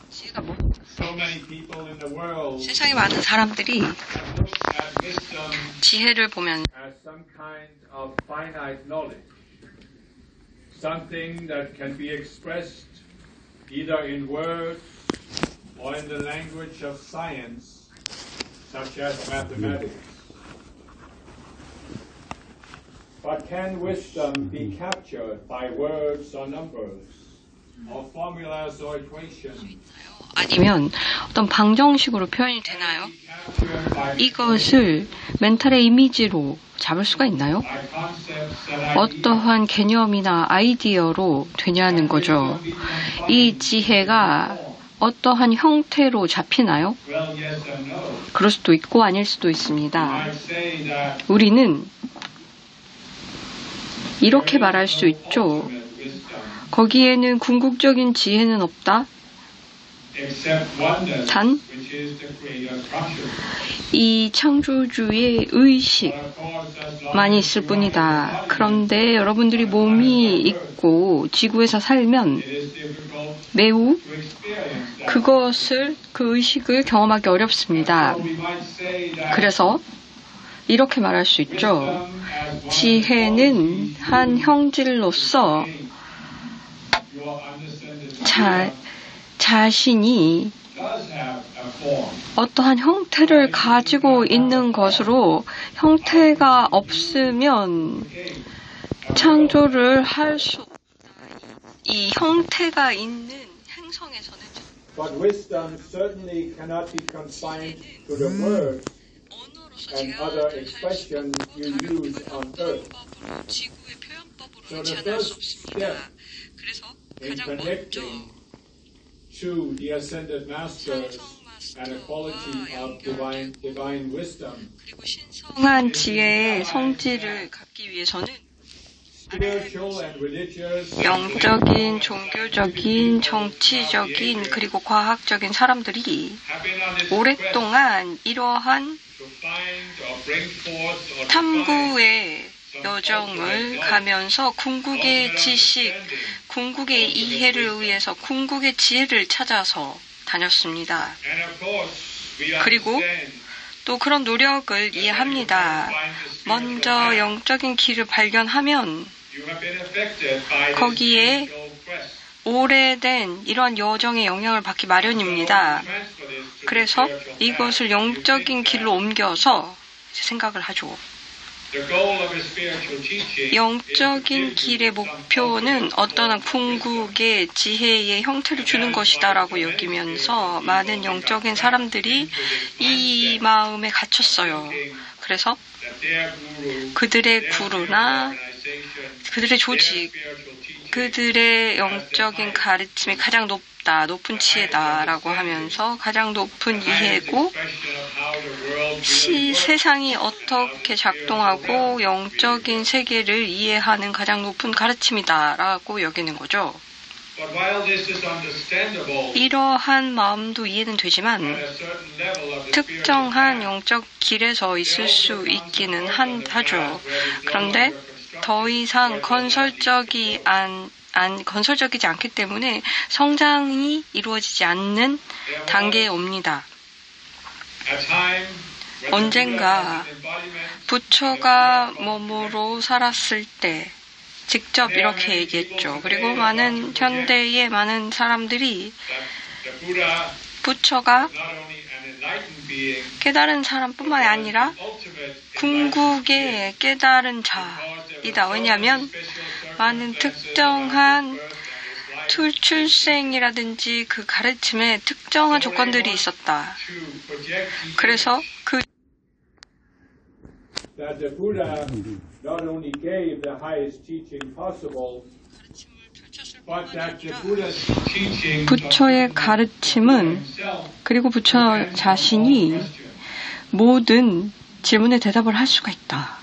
지혜가 뭐? 세상에 많은 사람들이 지혜를 보면 something that can be expressed either in words or in the language of science, such as mathematics. But can wisdom be captured by words or numbers, or formulas or equations? 아니면 어떤 방정식으로 표현이 되나요? 이것을 멘탈의 이미지로 잡을 수가 있나요? 어떠한 개념이나 아이디어로 되냐는 거죠. 이 지혜가 어떠한 형태로 잡히나요? 그럴 수도 있고 아닐 수도 있습니다. 우리는 이렇게 말할 수 있죠. 거기에는 궁극적인 지혜는 없다. 단, 이 창조주의 의식만 있을 뿐이다. 그런데 여러분들이 몸이 있고 지구에서 살면 매우 그 의식을 경험하기 어렵습니다. 그래서 이렇게 말할 수 있죠. 지혜는 한 형질로서 자신이 어떠한 형태를 가지고 있는 것으로 형태가 없으면 창조를 할 수 없다. 이 형태가 있는 행성에서는 But wisdom certainly cannot be confined to the words and other expressions you use on earth. 지구의 표현법으로 So the 제한할 수 first 없습니다. step 그래서 in 가장 먼저 connecting to the ascended masters and the quality of divine wisdom 그리고 신성한 지혜의 성질을 갖기 위해서는 spiritual and religious 영적인, 종교적인, 정치적인 그리고 과학적인 사람들이 오랫동안 이러한 to find or bring forth or 탐구의 여정을 가면서 궁극의 지식, 궁극의 이해를 위해서 궁극의 지혜를 찾아서 다녔습니다. and of course we 그리고 understand 또 그런 노력을 이해합니다. 먼저 영적인 길을 발견하면 you have been affected by this 거기에 spiritual quest. 오래된 이런 여정의 영향을 받기 마련입니다. Transfer this to the 그래서 spiritual 이것을 path. 영적인 길로 옮겨서 생각을 하죠. The goal of a spiritual teaching 영적인 길의 목표는 어떠한 궁극의 지혜의 형태를 주는 것이다라고 여기면서 많은 영적인 사람들이 이 마음에 갇혔어요. 그래서 that their guru, 그들의 구루나 organization, 그들의 조직, spiritual teaching 그들의 영적인 가르침이 가장 높은 지혜다라고 하면서 가장 높은 이해고 expression of how the world really 세상이 어떻게 작동하고 영적인 세계를 이해하는 가장 높은 가르침이다라고 여기는 거죠. But while this is understandable 이러한 마음도 이해는 되지만 at a certain level of the 특정한 spiritual 영적 길에서 있을 수 있기는 하죠. 그런데 더 이상 건설적이지 않기 때문에 성장이 이루어지지 않는 단계에 옵니다. at time when 언젠가 the embodiment 부처가 몸으로 살았을 때 직접 이렇게 얘기했죠. 그리고 많은 현대의 많은 사람들이 the Buddha 부처가 not only an enlightened being 깨달은 사람뿐만이 아니라 ultimate 궁극의 깨달은 자이다. 왜냐하면 많은 특정한 출생이라든지 그 가르침에 특정한 조건들이 있었다. 그래서 그 that the Buddha not only gave the highest teaching possible, but that the Buddha's teaching 부처의 가르침은 그리고 부처 자신이 모든 질문에 대답을 할 수가 있다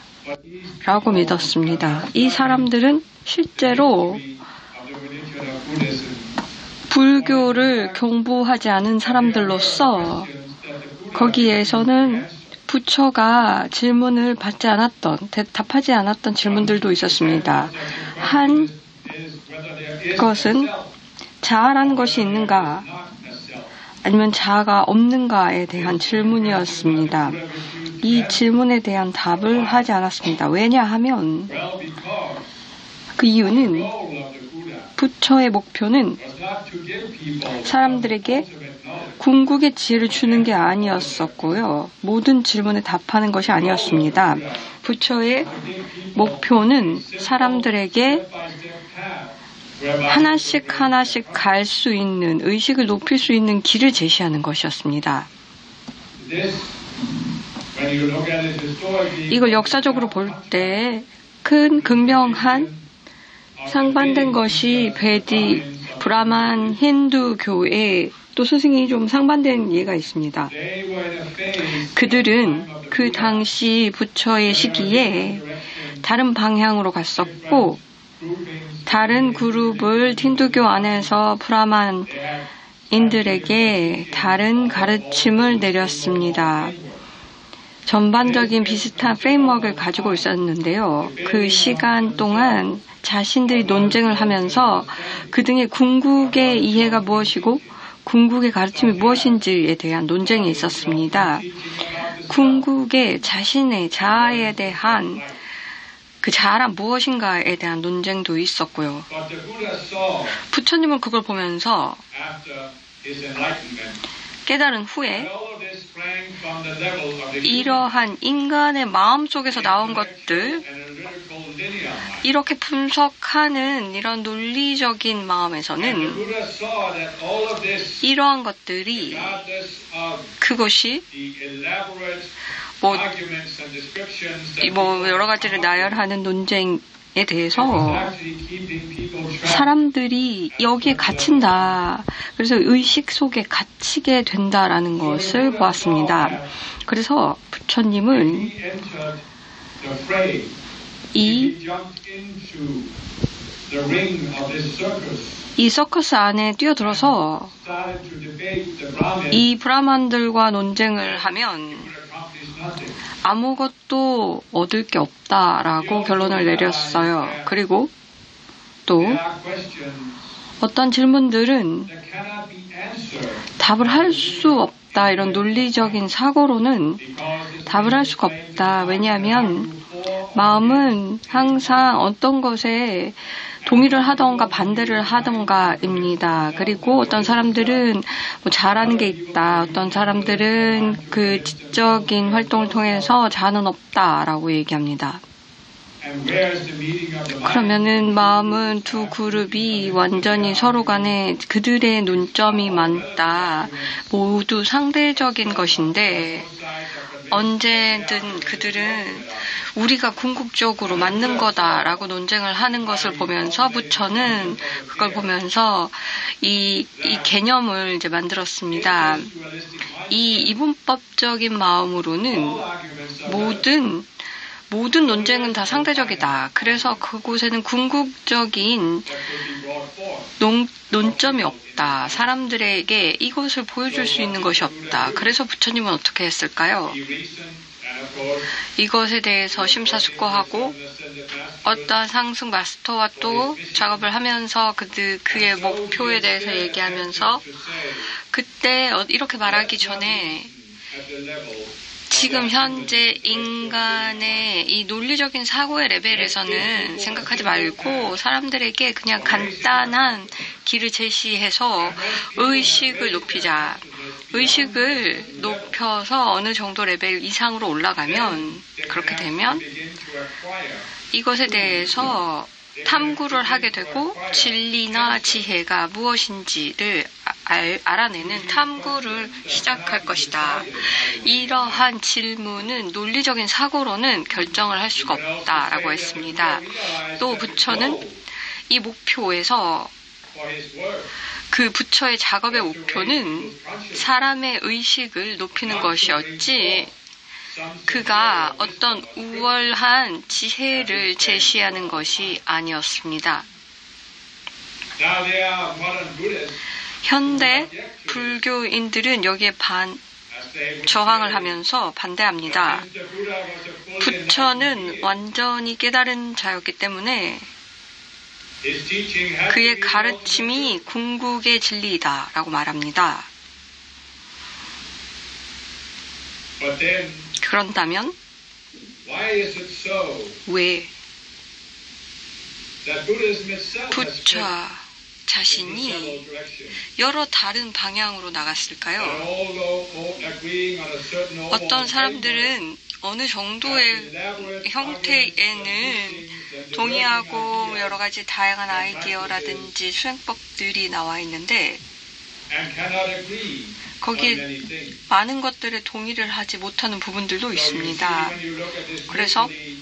라고 믿었습니다. 이 사람들은 실제로 불교를 공부하지 않은 사람들로서 거기에서는 부처가 질문을 답하지 않았던 질문들도 있었습니다. 한 것은 자아라는 것이 있는가? 아니면 자아가 없는가에 대한 질문이었습니다. 이 질문에 대한 답을 하지 않았습니다. 왜냐하면 그 이유는 부처의 목표는 사람들에게 궁극의 지혜를 주는 게 아니었었고요. 모든 질문에 답하는 것이 아니었습니다. 부처의 목표는 사람들에게 하나씩 갈 수 있는, 의식을 높일 수 있는 길을 제시하는 것이었습니다. 이걸 역사적으로 볼 때 큰 극명한 상반된 것이 베디, 브라만, 힌두교의 또 스승이 좀 상반된 예가 있습니다. 그들은 그 당시 부처의 시기에 다른 방향으로 갔었고 다른 그룹을 힌두교 안에서 브라만인들에게 다른 가르침을 내렸습니다. 전반적인 비슷한 프레임워크를 가지고 있었는데요. 그 시간 동안 자신들이 논쟁을 하면서 그 등의 궁극의 이해가 무엇이고 궁극의 가르침이 무엇인지에 대한 논쟁이 있었습니다. 궁극의 자신의 자아에 대한 그 자아란 무엇인가에 대한 논쟁도 있었고요. 부처님은 그걸 보면서 깨달은 후에 이러한 인간의 마음속에서 나온 것들, 이렇게 분석하는 이런 논리적인 마음에서는 이러한 것들이 그것이 여러 가지를 나열하는 논쟁에 대해서 사람들이 여기에 갇힌다. 그래서 의식 속에 갇히게 된다라는 것을 보았습니다. 그래서 부처님은 이 서커스 안에 뛰어들어서 이 브라만들과 논쟁을 하면 아무것도 얻을 게 없다라고 결론을 내렸어요. 그리고 또 어떤 질문들은 답을 할 수 없다. 이런 논리적인 사고로는 답을 할 수가 없다. 왜냐하면 마음은 항상 어떤 것에 동의를 하던가 반대를 하던가입니다. 그리고 어떤 사람들은 잘하는 게 있다. 어떤 사람들은 그 지적인 활동을 통해서 자아는 없다라고 얘기합니다. 그러면은 마음은 두 그룹이 완전히 서로 간에 그들의 논점이 많다. 모두 상대적인 것인데 언제든 그들은 우리가 궁극적으로 맞는 거다라고 논쟁을 하는 것을 보면서 부처는 그걸 보면서 이 개념을 이제 만들었습니다. 이 이분법적인 마음으로는 모든 논쟁은 다 상대적이다. 그래서 그곳에는 궁극적인 논점이 없다. 사람들에게 이것을 보여줄 수 있는 것이 없다. 그래서 부처님은 어떻게 했을까요? 이것에 대해서 심사숙고하고 어떠한 상승 마스터와 또 작업을 하면서 그의 목표에 대해서 얘기하면서 그때 이렇게 말하기 전에 지금 현재 인간의 이 논리적인 사고의 레벨에서는 생각하지 말고 사람들에게 그냥 간단한 길을 제시해서 의식을 높이자. 의식을 높여서 어느 정도 레벨 이상으로 올라가면 그렇게 되면 이것에 대해서 탐구를 하게 되고 진리나 지혜가 무엇인지를 알아내는 탐구를 시작할 것이다. 이러한 질문은 논리적인 사고로는 결정을 할 수가 없다라고 했습니다. 또 부처는 이 목표에서 그 부처의 작업의 목표는 사람의 의식을 높이는 것이었지 그가 어떤 우월한 지혜를 제시하는 것이 아니었습니다. 현대 불교인들은 여기에 저항을 하면서 반대합니다. 부처는 완전히 깨달은 자였기 때문에 His teaching had to 그의 be 가르침이 궁극의 진리이다라고 말합니다. But then, 그런다면 why is it so 왜 that Buddhism itself has 부처 split into 자신이 several directions? 여러 다른 방향으로 But 나갔을까요? although agreeing on a certain overall 어떤 framework, 사람들은 어느 정도의 형태에는 동의하고 여러 가지 다양한 아이디어라든지 수행법들이 나와 있는데 and cannot agree on 거기에 many things. 많은 것들에 동의를 하지 못하는 부분들도 So you see, 있습니다. when you look at this 그래서 literally,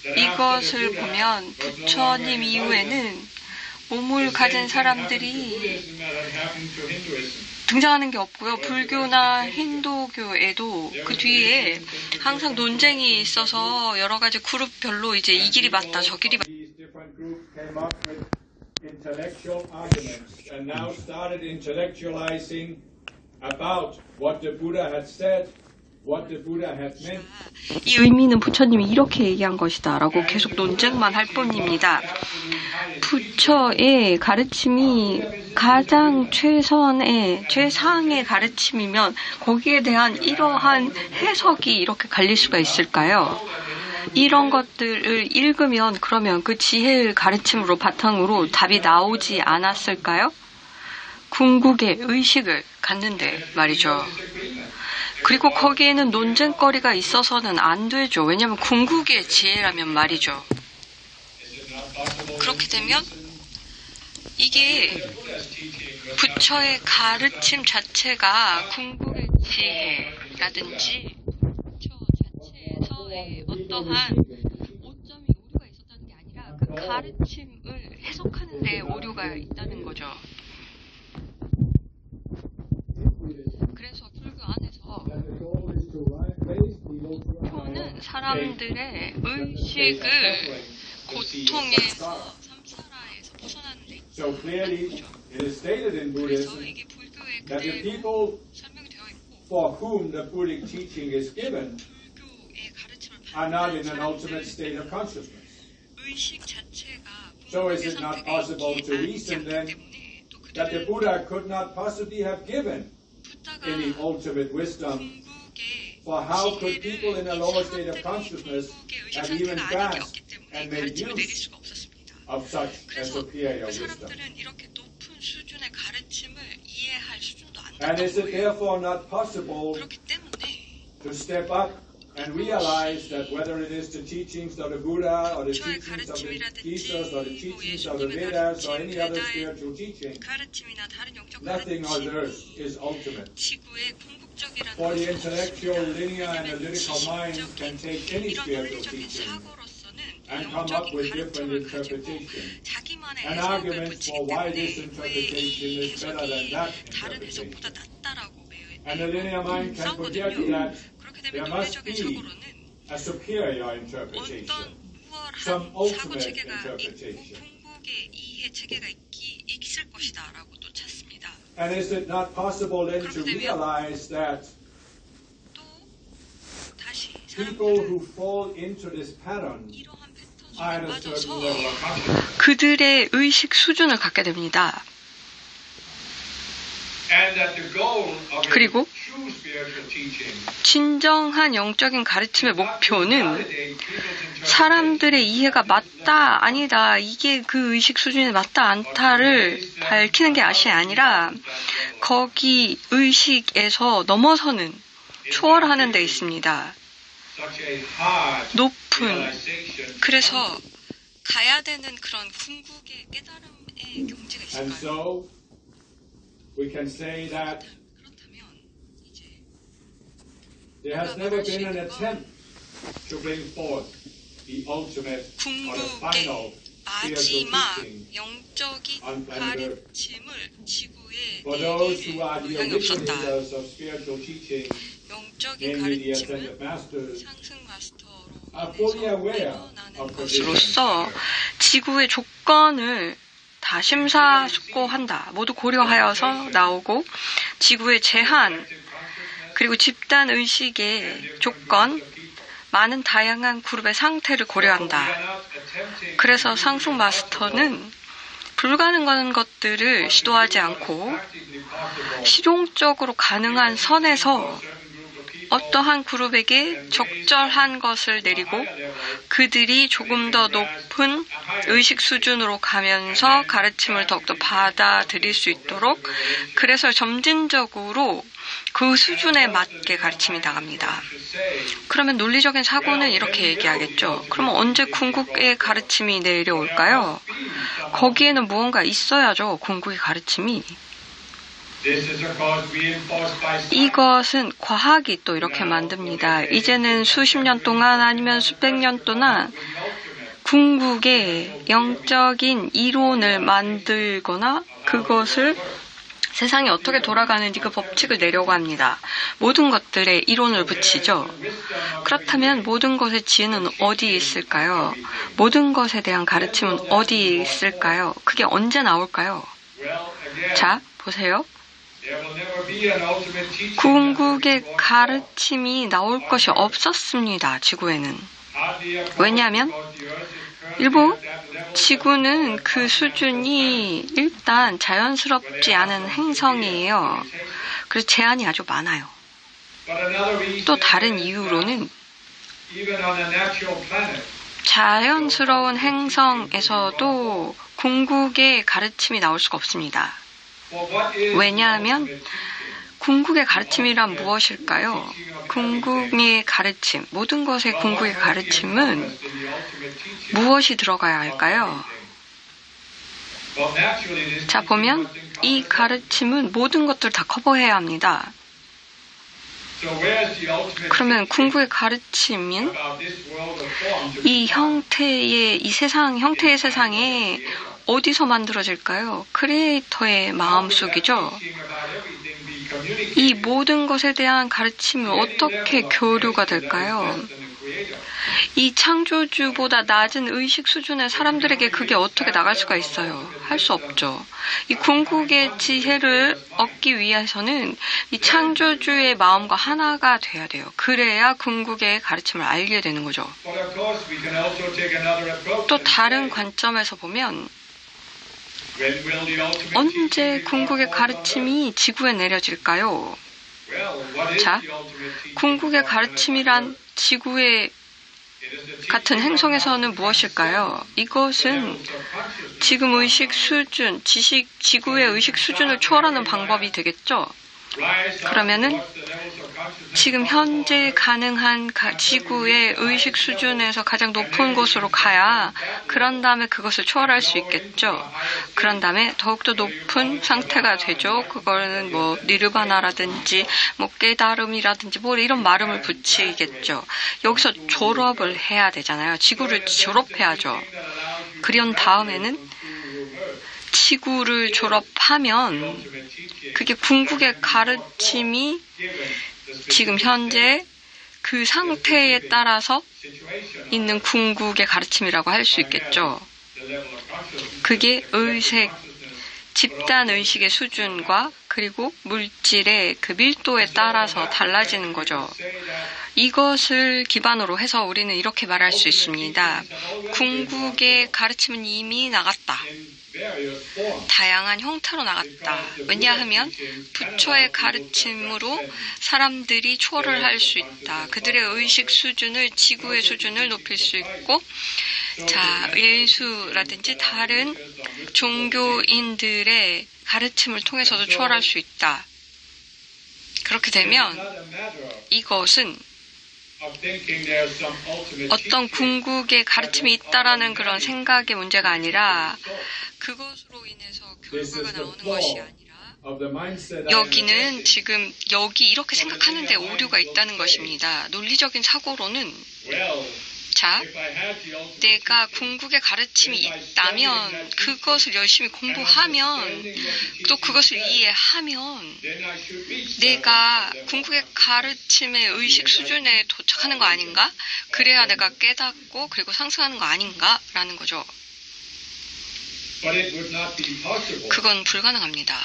that after 이것을 the Buddha 보면 was no longer 부처님 in 이후에는 몸을 the 가진 same thing happened to 사람들이 Buddhism that had happened to Hinduism. 등장하는 게 없고요. 불교나 힌두교에도 그 뒤에 항상 논쟁이 있어서 여러 가지 그룹별로 이제 이 길이 맞다, 저 길이 맞다. These different groups came up with intellectual arguments and now started intellectualizing about what the Buddha had said, what the Buddha had meant. 이 의미는 부처님이 이렇게 얘기한 것이다 라고 계속 논쟁만 할 뿐입니다. 부처의 가르침이 가장 최상의 가르침이면 거기에 대한 이러한 해석이 이렇게 갈릴 수가 있을까요? 이런 것들을 읽으면 그러면 그 지혜의 가르침으로 바탕으로 답이 나오지 않았을까요? 궁극의 의식을 갖는데 말이죠. 그리고 거기에는 논쟁거리가 있어서는 안 되죠. 왜냐하면 궁극의 지혜라면 말이죠. 그렇게 되면 이게 부처의 가르침 자체가 궁극의 지혜라든지 부처 자체에서의 어떠한 오점이 오류가 있었다는 게 아니라 그 가르침을 해석하는 데 오류가 있다는 거죠. 그래서 불교 안에서 목표는 사람들의 의식을 고통에서 삼사라에서 벗어나는 데 So clearly, it is stated in 그래서 Buddhism 이게 불교에 that the 그대로 people 설명이 되어 있고 for whom the Buddhic teaching is given 불교의 가르침을 are not in 받는 an ultimate 사람들의 state of consciousness. 의식 자체가 So is 궁극의 it not 상태가 possible 있지 to reason then 않기 때문에 또 that the 그들은 Buddha could not possibly have given 부다가 any ultimate wisdom? 궁극의 For how could people in a lower state 지혜를 of 이 consciousness 궁극의 의식 have even 상태가 아닌 게 grasped 없기 때문에 and made 가르침을 내릴 use 수가 없었습니다. of such a 그래서 superior 그 wisdom? 사람들은 이렇게 높은 수준의 가르침을 이해할 수준도 안 And 됐던 is it 거예요. therefore not possible 그렇기 때문에 to step up and realize that whether it is the teachings of the Buddha or the 부처의 teachings of the 가르침이라든지 Jesus or the 뭐 teachings of the 예수님의 Vedas or 가르침, any other 베다의 spiritual teaching, 가르침이나 다른 영적 nothing on earth 가르침이 is ultimate. 지구의 궁극적이라는 For the 것은 intellectual, 없습니다. linear, and 왜냐하면 analytical mind can take any 이런 spiritual 논리적인 teaching 사고로서는 and come up 영적인 with different 가르침을 가지고 interpretations 자기만의 and 해석을 arguments 붙이기 for why 때문에 this 왜 interpretation 이 is better than 해석이 that 다른 interpretation. 해석보다 낫다라고 And the linear mind can forget 싸우거든요. that 그렇게 there 되면 must 논리적인 be 사고로는 a superior interpretation. some 어떤 우월한 ultimate 사고 체계가 있고 interpretation. 궁극의 이해 체계가 있을 것이다라고 또 찾습니다. And is it not possible then to realize that 또 다시 people 사람들은 who fall into this pattern 이러한 are 패턴 at 속에 a certain 빠져서 level of consciousness? 그들의 의식 수준을 갖게 됩니다. And that the goal of a 그리고 true spiritual teaching 진정한 영적인 가르침의 is not to 목표는 validate people's interpretation, 사람들의 이해가 맞다, 아니다, 이게 그 의식 수준에 맞다, 않다를 밝히는 게 아니라 거기 의식에서 넘어서는, 초월하는 데 있습니다. such a hard 높은, realization. 그래서 가야 되는 그런 궁극의 깨달음의 경지가 And 있을까요? so we can say that 그렇다면 이제 there has never been an attempt to bring forth the ultimate or the final spiritual 마지막 teaching 영적인 on planet Earth. 가르침을 지구에 For those who 내릴 are the 의향이 없었다. originators of spiritual teaching, 영적인 namely the 가르침은 ascended masters, 상승 마스터로 are fully 인해서 aware 일어나는 of the 것으로서 지구의 조건을 다 심사숙고한다. 모두 고려하여서 나오고 지구의 제한 그리고 집단 의식의 조건 많은 다양한 그룹의 상태를 고려한다. 그래서 상승 마스터는 불가능한 것들을 시도하지 않고 실용적으로 가능한 선에서 어떠한 그룹에게 적절한 것을 내리고 그들이 조금 더 높은 의식 수준으로 가면서 가르침을 더욱더 받아들일 수 있도록, 그래서 점진적으로 그 수준에 맞게 가르침이 나갑니다. 그러면 논리적인 사고는 이렇게 얘기하겠죠. 그러면 언제 궁극의 가르침이 내려올까요? 거기에는 무언가 있어야죠. 궁극의 가르침이. 이것은 과학이 또 이렇게 만듭니다. 이제는 수십 년 동안 아니면 수백 년 동안 궁극의 영적인 이론을 만들거나 그것을 세상이 어떻게 돌아가는지 그 법칙을 내려고 합니다. 모든 것들에 이론을 붙이죠. 그렇다면 모든 것의 지혜는 어디에 있을까요? 모든 것에 대한 가르침은 어디에 있을까요? 그게 언제 나올까요? 자, 보세요. 궁극의 가르침이 나올 것이 없었습니다. 지구에는. 왜냐하면 일부 지구는 그 수준이 일단 자연스럽지 않은 행성이에요. 그래서 제한이 아주 많아요. 또 다른 이유로는 자연스러운 행성에서도 궁극의 가르침이 나올 수가 없습니다. 왜냐하면 궁극의 가르침이란 무엇일까요? 궁극의 가르침, 모든 것의 궁극의 가르침은 무엇이 들어가야 할까요? 자, 보면 이 가르침은 모든 것들을 다 커버해야 합니다. 그러면 궁극의 가르침은 이 형태의, 이 세상, 형태의 세상에 어디서 만들어질까요? 크리에이터의 마음속이죠. 이 모든 것에 대한 가르침이 어떻게 교류가 될까요? 이 창조주보다 낮은 의식 수준의 사람들에게 그게 어떻게 나갈 수가 있어요? 할 수 없죠. 이 궁극의 지혜를 얻기 위해서는 이 창조주의 마음과 하나가 돼야 돼요. 그래야 궁극의 가르침을 알게 되는 거죠. 또 다른 관점에서 보면 언제 궁극의 가르침이 지구에 내려질까요? 자, 궁극의 가르침이란 지구의 같은 행성에서는 무엇일까요? 이것은 지금 의식 수준, 지구의 의식 수준을 초월하는 방법이 되겠죠? 그러면은 지금 현재 가능한 지구의 의식 수준에서 가장 높은 곳으로 가야 그런 다음에 그것을 초월할 수 있겠죠. 그런 다음에 더욱더 높은 상태가 되죠. 그거는 뭐 니르바나라든지 뭐 깨달음이라든지 뭐 이런 말음을 붙이겠죠. 여기서 졸업을 해야 되잖아요. 지구를 졸업해야죠. 그런 다음에는 지구를 졸업하면 그게 궁극의 가르침이 지금 현재 그 상태에 따라서 있는 궁극의 가르침이라고 할 수 있겠죠. 그게 의색, 집단 의식의 수준과 그리고 물질의 그 밀도에 따라서 달라지는 거죠. 이것을 기반으로 해서 우리는 이렇게 말할 수 있습니다. 궁극의 가르침은 이미 나갔다. 다양한 형태로 나갔다. 왜냐하면 부처의 가르침으로 사람들이 초월을 할 수 있다. 그들의 의식 수준을, 지구의 수준을 높일 수 있고, 자, 예수라든지 다른 종교인들의 가르침을 통해서도 초월할 수 있다. 그렇게 되면 이것은 어떤 궁극의 가르침이 있다라는 그런 생각의 문제가 아니라 그것으로 인해서 결과가 나오는 것이 아니라 여기는 지금 여기 이렇게 생각하는데 오류가 있다는 것입니다. 논리적인 사고로는 자, 내가 궁극의 가르침이 있다면 그것을 열심히 공부하면 또 그것을 이해하면 내가 궁극의 가르침의 의식 수준에 도착하는 거 아닌가? 그래야 내가 깨닫고 그리고 상승하는 거 아닌가? 라는 거죠. 그건 불가능합니다.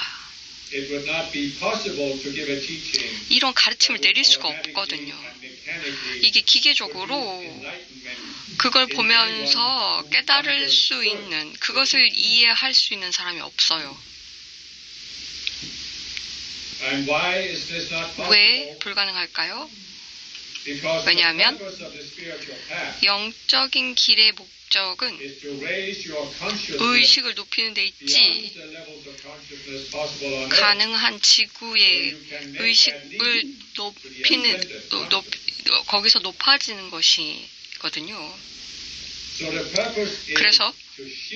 이런 가르침을 내릴 수가 없거든요. 이게 기계적으로 그걸 보면서 깨달을 수 있는, 그것을 이해할 수 있는 사람이 없어요. 왜 불가능할까요? 왜냐하면 영적인 길의 목적은 의식을 높이는 데 있지, 가능한 지구의 의식을 거기서 높아지는 것이거든요. 그래서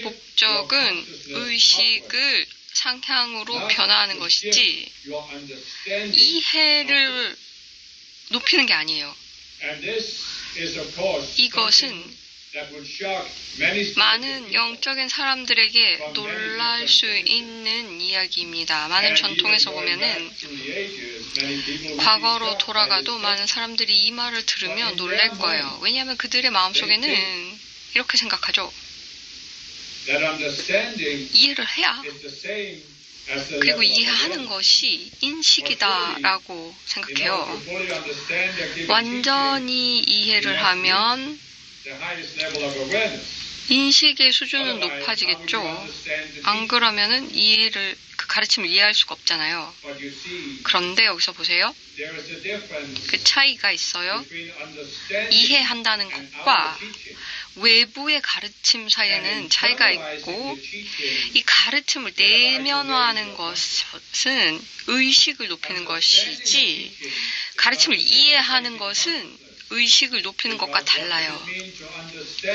목적은 의식을 상향으로 변화하는 것이지 이해를 높이는 게 아니에요. 이것은 많은 영적인 사람들에게 놀랄 수 있는 이야기입니다. 많은 전통에서 보면은 과거로 돌아가도 많은 사람들이 이 말을 들으면 놀랄 거예요. 왜냐하면 그들의 마음속에는 이렇게 생각하죠. 이해를 해야, 그리고 이해하는 것이 인식이다라고 생각해요. 완전히 이해를 하면 인식의 수준은 높아지겠죠. 안 그러면은 그 가르침을 이해할 수가 없잖아요. 그런데 여기서 보세요. 그 차이가 있어요. 이해한다는 것과 외부의 가르침 사이에는 차이가 있고, 이 가르침을 내면화하는 것은 의식을 높이는 것이지, 가르침을 이해하는 것은 의식을 높이는 것과 달라요.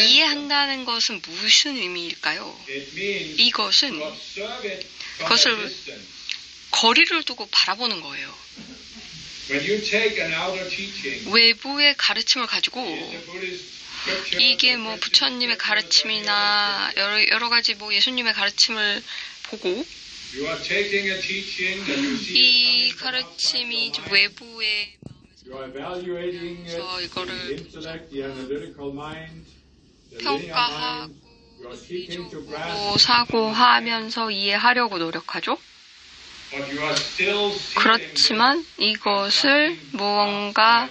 이해한다는 것은 무슨 의미일까요? 이것은 그것을 거리를 두고 바라보는 거예요. 외부의 가르침을 가지고 이게 뭐 부처님의 가르침이나 여러 가지 뭐 예수님의 가르침을 보고 이 가르침이 외부의 마음에서 이거를 평가하고 이쪽으로 사고하면서 이해하려고 노력하죠. 그렇지만 이것을 무언가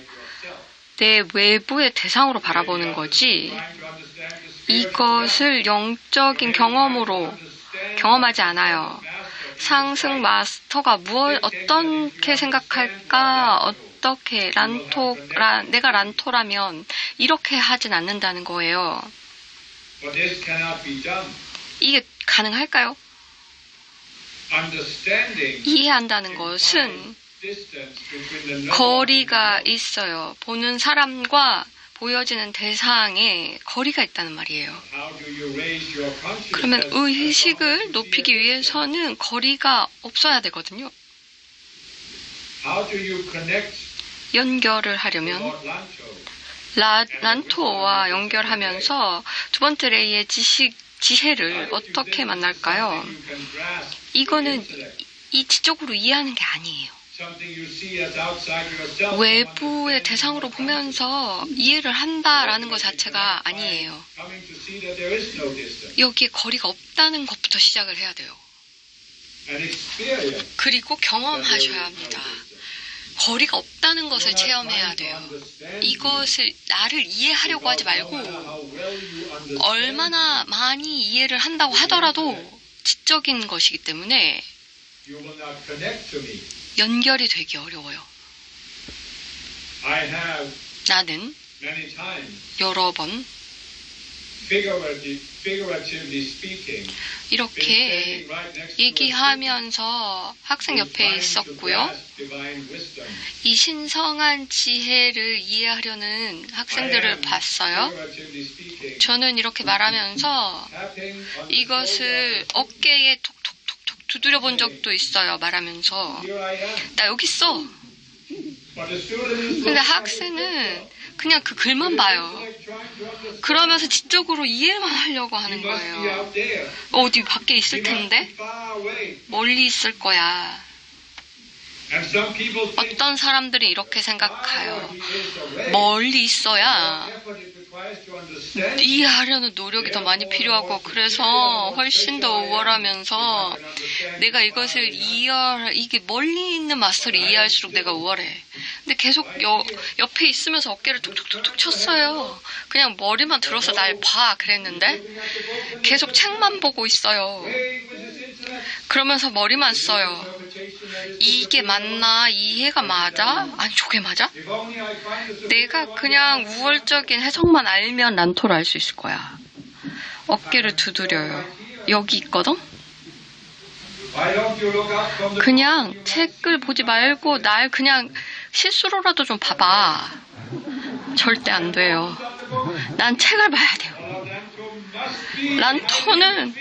내 외부의 대상으로 바라보는 거지, 이것을 영적인 경험으로 경험하지 않아요. 상승 마스터가 어떻게 생각할까, 어떻게 내가 란토라면 이렇게 하진 않는다는 거예요. 이게 가능할까요? 이해한다는 것은 거리가 있어요. 보는 사람과 보여지는 대상에 거리가 있다는 말이에요. 그러면 의식을 높이기 위해서는 거리가 없어야 되거든요. 연결을 하려면 란토와 연결하면서 두 번째 레이의 지혜를 어떻게 만날까요? 이거는 지적으로 이해하는 게 아니에요. 외부의 대상으로 보면서 이해를 한다라는 것 자체가 아니에요. 여기에 거리가 없다는 것부터 시작을 해야 돼요. 그리고 경험하셔야 합니다. 거리가 없다는 것을 체험해야 돼요. 이것을 나를 이해하려고 하지 말고 얼마나 많이 이해를 한다고 하더라도 지적인 것이기 때문에 연결이 되기 어려워요. 나는 여러 번 이렇게 얘기하면서 학생 옆에 있었고요. 이 신성한 지혜를 이해하려는 학생들을 봤어요. 저는 이렇게 말하면서 이것을 어깨에 톡톡톡톡 두드려 본 적도 있어요. 말하면서 나 여기 있어. 근데 학생은 그냥 그 글만 봐요. 그러면서 지적으로 이해만 하려고 하는 거예요. 어디 밖에 있을 텐데? 멀리 있을 거야. 어떤 사람들이 이렇게 생각해요. 멀리 있어야 이해하려는 노력이 더 많이 필요하고 그래서 훨씬 더 우월하면서 내가 이것을 이게 멀리 있는 마스터를 이해할수록 내가 우월해. 근데 계속 옆에 있으면서 어깨를 툭툭툭툭 쳤어요. 그냥 머리만 들어서 날 봐 그랬는데 계속 책만 보고 있어요. 그러면서 머리만 써요. 이게 맞나? 이해가 맞아? 아니 저게 맞아? 내가 그냥 우월적인 해석만 알면 란토를 알 수 있을 거야. 어깨를 두드려요. 여기 있거든? 그냥 책을 보지 말고 날 그냥 실수로라도 좀 봐봐. 절대 안 돼요. 난 책을 봐야 돼요. 란토는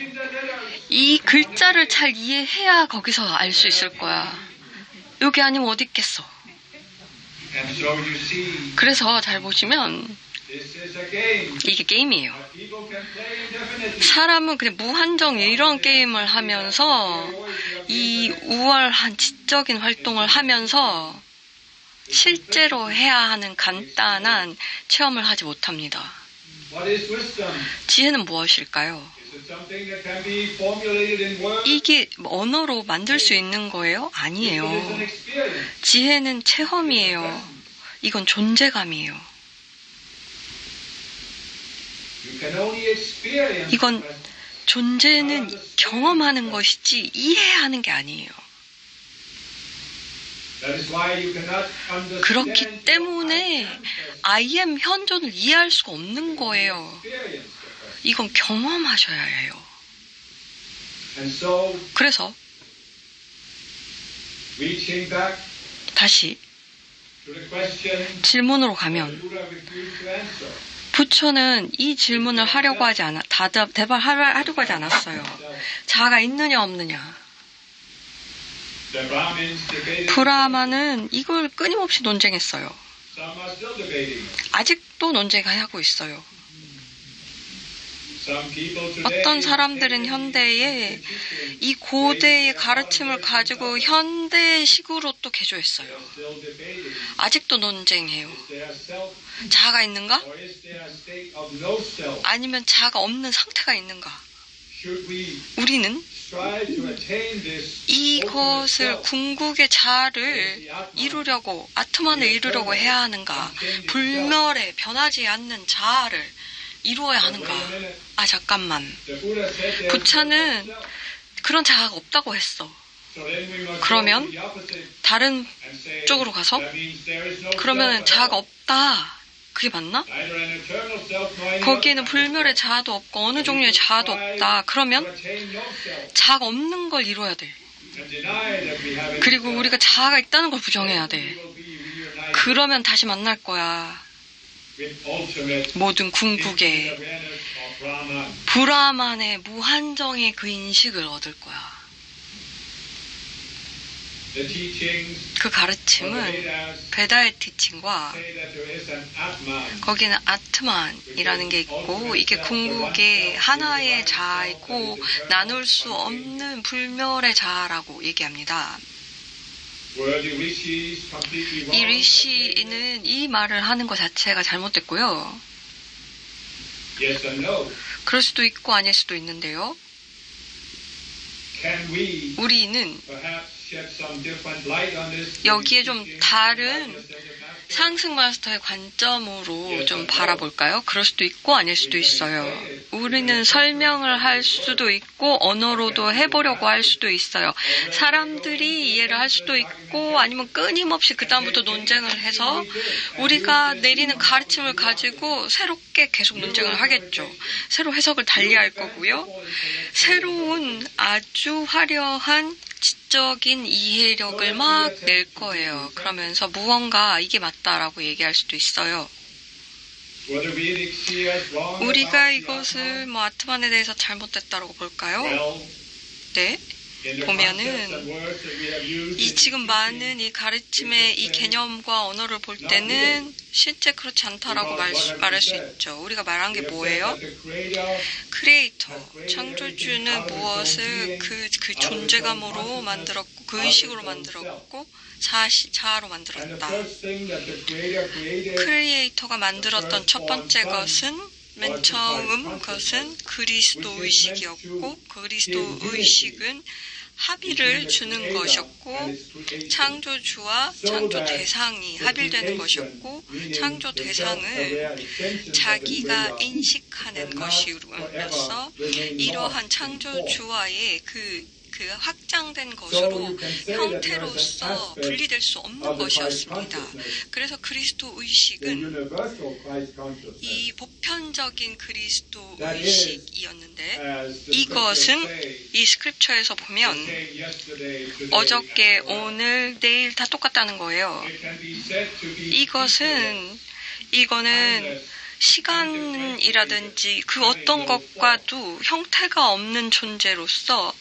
이 글자를 잘 이해해야 거기서 알 수 있을 거야. 여기 아니면 어디 있겠어. 그래서 잘 보시면 이게 게임이에요. 사람은 그냥 무한정 이런 게임을 하면서 이 우월한 지적인 활동을 하면서 실제로 해야 하는 간단한 체험을 하지 못합니다. 지혜는 무엇일까요? 이게 언어로 만들 수 있는 거예요? 아니에요. 지혜는 체험이에요. 이건 존재감이에요. 이건 존재는 경험하는 것이지 이해하는 게 아니에요. 그렇기 때문에 I am 현존을 이해할 수가 없는 거예요. 이건 경험하셔야 해요. 그래서 다시 질문으로 가면 부처는 이 질문을 하려고 하지 대답하려고 하지 않았어요. 자아가 있느냐 없느냐. 브라마는 이걸 끊임없이 논쟁했어요. 아직도 논쟁하고 있어요. 어떤 사람들은 현대에 이 고대의 가르침을 가지고 현대식으로 또 개조했어요. 아직도 논쟁해요. 자아가 있는가? 아니면 자아가 없는 상태가 있는가? 우리는 이것을 궁극의 자아를 이루려고, 아트만을 이루려고 해야 하는가? 불멸에 변하지 않는 자아를 이루어야 하는가? 아, 잠깐만. 부처는 그런 자아가 없다고 했어. 그러면 다른 쪽으로 가서 그러면 자아가 없다. 그게 맞나? 거기에는 불멸의 자아도 없고 어느 종류의 자아도 없다. 그러면 자아가 없는 걸 이루어야 돼. 그리고 우리가 자아가 있다는 걸 부정해야 돼. 그러면 다시 만날 거야. 모든 궁극의 브라만의 무한정의 그 인식을 얻을 거야. 그 가르침은 베다의 티칭과 거기는 아트만이라는 게 있고 이게 궁극의 하나의 자아이고 나눌 수 없는 불멸의 자아라고 얘기합니다. 이 리시는 이 말을 하는 것 자체가 잘못됐고요. 그럴 수도 있고 아닐 수도 있는데요. 우리는 여기에 좀 다른 상승 마스터의 관점으로 좀 바라볼까요? 그럴 수도 있고 아닐 수도 있어요. 우리는 설명을 할 수도 있고 언어로도 해보려고 할 수도 있어요. 사람들이 이해를 할 수도 있고 아니면 끊임없이 그 다음부터 논쟁을 해서 우리가 내리는 가르침을 가지고 새롭게 계속 논쟁을 하겠죠. 새로 해석을 달리할 거고요. 새로운 아주 화려한 지적인 이해력을 막 낼 거예요. 그러면서 무언가 이게 맞다라고 얘기할 수도 있어요. 우리가 이것을 아트만에 대해서 잘못됐다라고 볼까요? 네. 보면은 이 지금 많은 이 가르침의 이 개념과 언어를 볼 때는 실제 그렇지 않다라고 말할 수 있죠. 우리가 말한 게 뭐예요? 크리에이터, 창조주는 무엇을 그 존재감으로 만들었고 그 의식으로 만들었고 자아로 만들었다. 크리에이터가 만들었던 첫 번째 것은 맨 처음 것은 그리스도 의식이었고 그리스도 의식은 합의를 주는 것이었고 창조주와 창조 대상이 합일되는 것이었고 창조 대상을 자기가 인식하는 것이면서 이러한 창조주와의 그 확장된 것으로 형태로서 분리될 수 없는 것이었습니다. 그래서 그리스도 의식은 이 보편적인 그리스도 의식이었는데 이것은 이 스크립처에서 보면 어저께, 오늘, 내일 다 똑같다는 거예요. 이거는 시간이라든지 그 어떤 것과도 형태가 없는 존재로서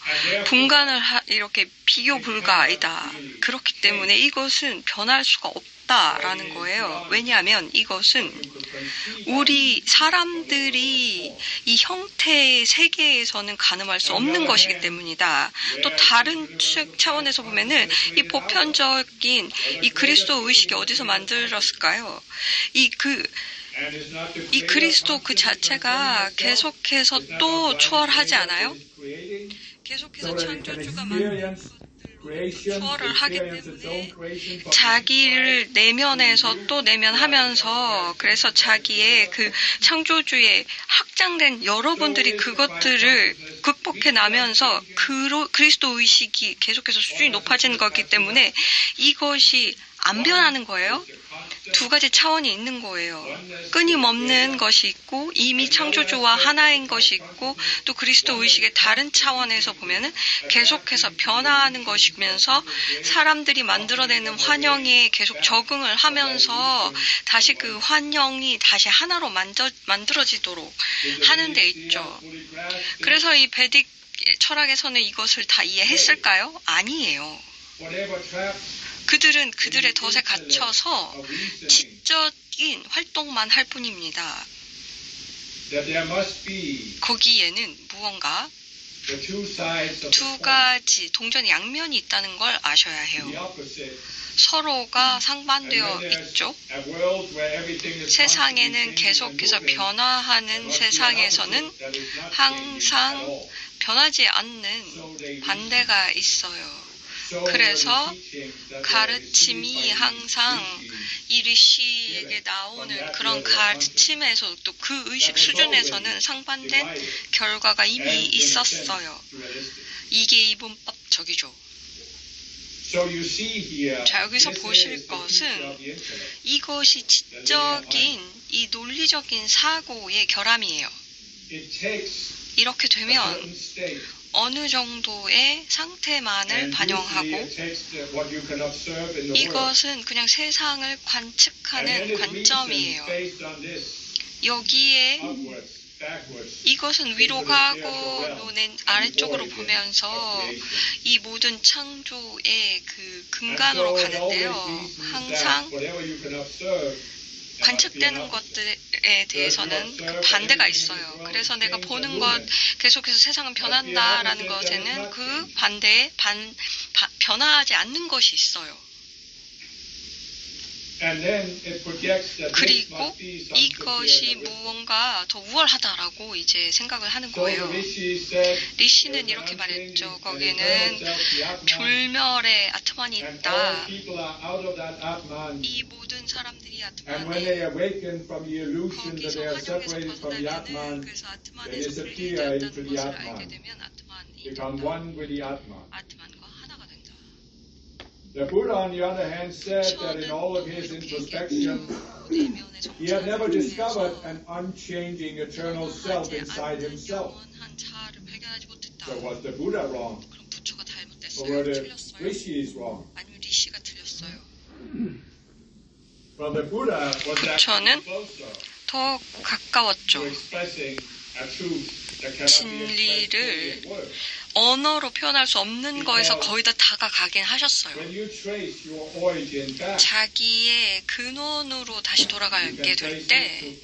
분간을 이렇게 비교 불가이다. 그렇기 때문에 이것은 변할 수가 없다라는 거예요. 왜냐하면 이것은 우리 사람들이 이 형태의 세계에서는 가늠할 수 없는 것이기 때문이다. 또 다른 차원에서 보면은 이 보편적인 이 그리스도 의식이 어디서 만들었을까요? 이 그리스도 그 자체가 계속해서 또 초월하지 않아요? 계속해서 창조주가 만든 것들로 초월을 하기 때문에 자기를 내면에서 또 내면하면서 그래서 자기의 그 창조주의 확장된 여러분들이 그것들을 극복해 나면서 그리스도 의식이 계속해서 수준이 높아지는 거기 때문에 이것이 안 변하는 거예요. 두 가지 차원이 있는 거예요. 끊임없는 것이 있고 이미 창조주와 하나인 것이 있고 또 그리스도 의식의 다른 차원에서 보면은 계속해서 변화하는 것이면서 사람들이 만들어내는 환영에 계속 적응을 하면서 다시 그 환영이 다시 하나로 만들어지도록 하는 데 있죠. 그래서 이 베딕 철학에서는 이것을 다 이해했을까요? 아니에요. 그들은 그들의 덫에 갇혀서 지적인 활동만 할 뿐입니다. 거기에는 무언가 두 가지 동전 양면이 있다는 걸 아셔야 해요. 서로가 상반되어 있죠. 세상에는 계속해서 변화하는 세상에서는 항상 변하지 않는 반대가 있어요. 그래서 가르침이 항상 이 리시에게 나오는 그런 가르침에서 또 그 의식 수준에서는 상반된 결과가 이미 있었어요. 이게 이분법적이죠. 자, 여기서 보실 것은 이것이 지적인 이 논리적인 사고의 결함이에요. 이렇게 되면 어느 정도의 상태만을 반영하고 이것은 그냥 세상을 관측하는 관점이에요. 여기에 이것은 위로 가고 또는 아래쪽으로 보면서 이 모든 창조의 그 근간으로 가는데요. 항상 관측되는 것들에 대해서는 그 반대가 있어요. 그래서 내가 보는 것, 계속해서 세상은 변한다라는 것에는 그 반대에 변화하지 않는 것이 있어요. 그리고 이것이 무언가 더 우월하다라고 이제 생각을 하는 거예요. 리시는 이렇게 말했죠. 거기에는 불멸의 아트만이 있다. 이 모든 사람들이 아트만에 거기서 환영에서 벗어나면은 그래서 아트만에서 분리되었다는 것을 알게 되면 아트만이 아트만과 하나가 된다. The Buddha, on the other hand, said that in all of his introspection, he had never discovered an unchanging eternal self inside himself. So was the Buddha wrong? Or were the rishis wrong? Well, the Buddha was actually closer 더 가까웠죠. to expressing a truth that cannot be expressed 진리를 in words. 언어로 표현할 수 없는 거에서 거의 다 다가가긴 하셨어요. 자기의 근원으로 다시 돌아가게 될 때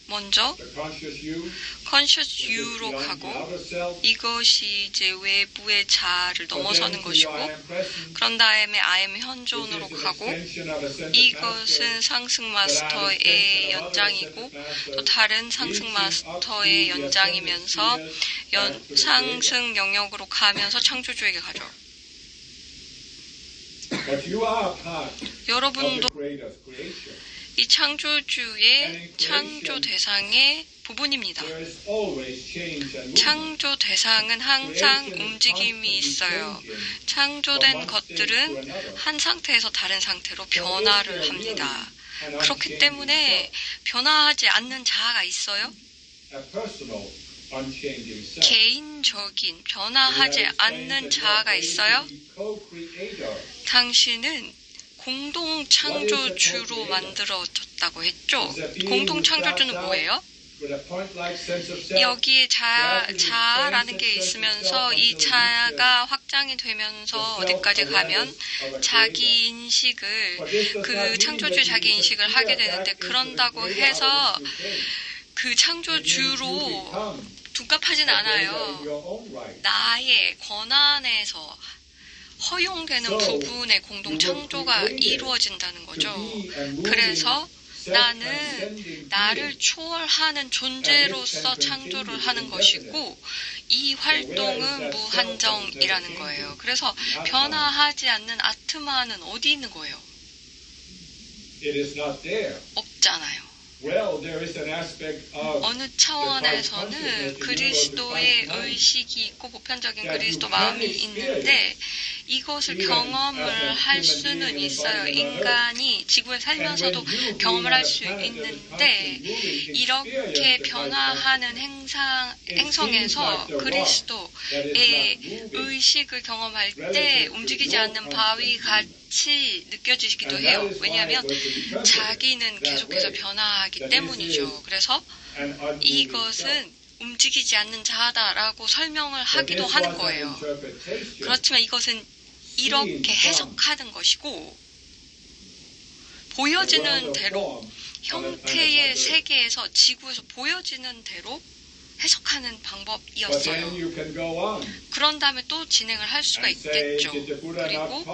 먼저 conscious you로 가고 이것이 이제 외부의 자아를 넘어서는 것이고 그런 다음에 I am 현존으로 가고 이것은 상승 마스터의 연장이고 또 다른 상승 마스터의 연장이면서 상승 영역으로 가면서 창조주에게 가죠. 여러분도 이 창조주의 창조 대상의 부분입니다. 창조 대상은 항상 움직임이 있어요. 창조된 것들은 한 상태에서 다른 상태로 변화를 합니다. 그렇기 때문에 변화하지 않는 자아가 있어요? 개인적인 변화하지 않는 자아가 있어요? 당신은 공동 창조주로 만들어졌다고 했죠. 공동 창조주는 뭐예요? 여기에 자아라는 게 있으면서 이 자아가 확장이 되면서 어디까지 가면 자기 인식을 그 창조주 자기 인식을 하게 되는데 그런다고 해서 그 창조주로 둔갑하진 않아요. 나의 권한에서 허용되는 부분의 공동 창조가 이루어진다는 거죠. 그래서 나는 나를 초월하는 존재로서 창조를 하는 것이고 이 활동은 무한정이라는 거예요. 그래서 변화하지 않는 아트마는 어디 있는 거예요? 없잖아요. 어느 차원에서는 그리스도의 의식이 있고 보편적인 그리스도 마음이 있는데 이것을 경험을 할 수는 있어요. 인간이 지구에 살면서도 경험을 할 수 있는데 이렇게 변화하는 행성에서 그리스도의 의식을 경험할 때 움직이지 않는 바위 같이 느껴지기도 해요. 왜냐하면 자기는 계속해서 변화하기 때문이죠. 그래서 이것은 움직이지 않는 자아다라고 설명을 하기도 하는 거예요. 그렇지만 이것은 이렇게 해석하는 것이고 보여지는 대로 형태의 세계에서 지구에서 보여지는 대로 해석하는 방법이었어요. 그런 다음에 또 진행을 할 수가 있겠죠. 그리고